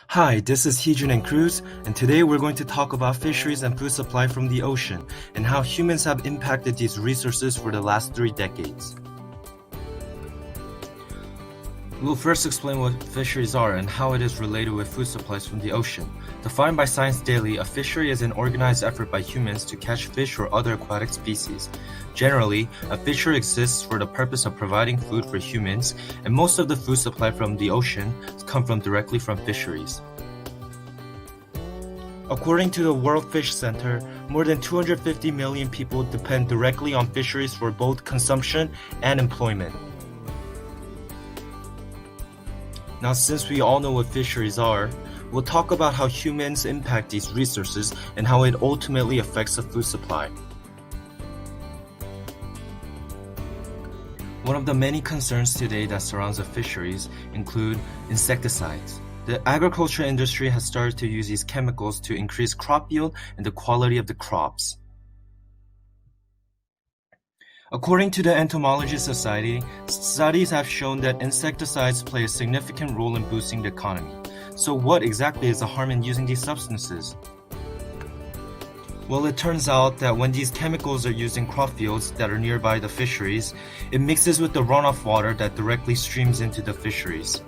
Hi, this is Heejun and Cruz, and today we're going to talk about fisheries and food supply from the ocean, and how humans have impacted these resources for the last 3 decades. We'll first explain what fisheries are and how it is related with food supplies from the ocean. Defined by Science Daily, a fishery is an organized effort by humans to catch fish or other aquatic species. Generally, a fishery exists for the purpose of providing food for humans, and most of the food supply from the ocean come directly from fisheries. According to the World Fish Center, more than 250 million people depend directly on fisheries for both consumption and employment. Now, since we all know what fisheries are, we'll talk about how humans impact these resources and how it ultimately affects the food supply. One of the many concerns today that surrounds the fisheries include insecticides. The agriculture industry has started to use these chemicals to increase crop yield and the quality of the crops. According to the Entomology Society, studies have shown that insecticides play a significant role in boosting the economy. So what exactly is the harm in using these substances? Well, it turns out that when these chemicals are used in crop fields that are nearby the fisheries, it mixes with the runoff water that directly streams into the fisheries.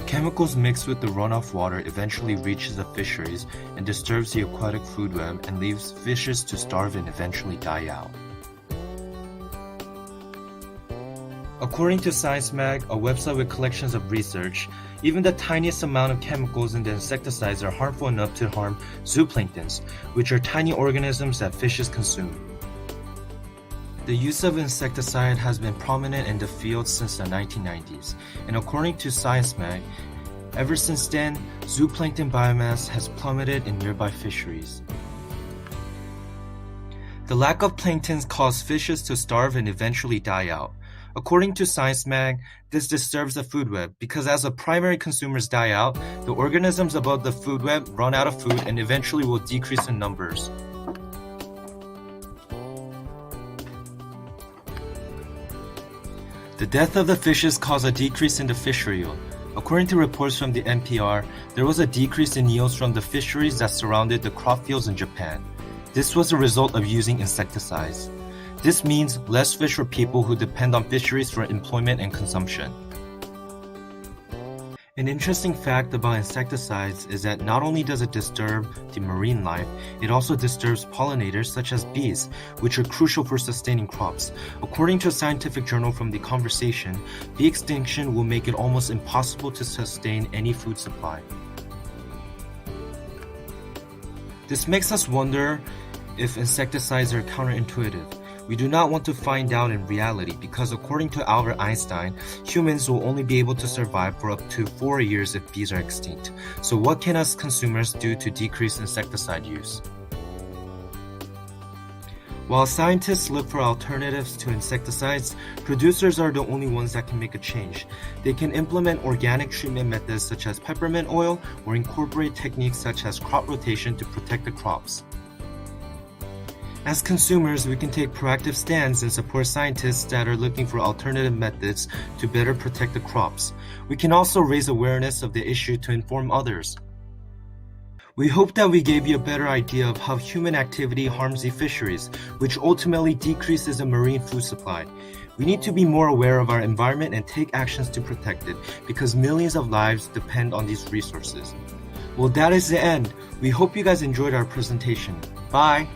Chemicals mixed with the runoff water eventually reaches the fisheries and disturbs the aquatic food web and leaves fishes to starve and eventually die out. According to Science Mag, a website with collections of research, even the tiniest amount of chemicals in the insecticides are harmful enough to harm zooplanktons, which are tiny organisms that fishes consume. The use of insecticide has been prominent in the field since the 1990s, and according to Science Mag, ever since then, zooplankton biomass has plummeted in nearby fisheries. The lack of plankton causes fishes to starve and eventually die out. According to Science Mag, this disturbs the food web because as the primary consumers die out, the organisms above the food web run out of food and eventually will decrease in numbers. The death of the fishes caused a decrease in the fishery yield. According to reports from the NPR, there was a decrease in yields from the fisheries that surrounded the crop fields in Japan. This was a result of using insecticides. This means less fish for people who depend on fisheries for employment and consumption. An interesting fact about insecticides is that not only does it disturb the marine life, it also disturbs pollinators such as bees, which are crucial for sustaining crops. According to a scientific journal from The Conversation, bee extinction will make it almost impossible to sustain any food supply. This makes us wonder if insecticides are counterintuitive. We do not want to find out in reality because according to Albert Einstein, humans will only be able to survive for up to 4 years if bees are extinct. So what can us consumers do to decrease insecticide use? While scientists look for alternatives to insecticides, producers are the only ones that can make a change. They can implement organic treatment methods such as peppermint oil or incorporate techniques such as crop rotation to protect the crops. As consumers, we can take proactive stands and support scientists that are looking for alternative methods to better protect the crops. We can also raise awareness of the issue to inform others. We hope that we gave you a better idea of how human activity harms the fisheries, which ultimately decreases the marine food supply. We need to be more aware of our environment and take actions to protect it, because millions of lives depend on these resources. Well, that is the end. We hope you guys enjoyed our presentation. Bye!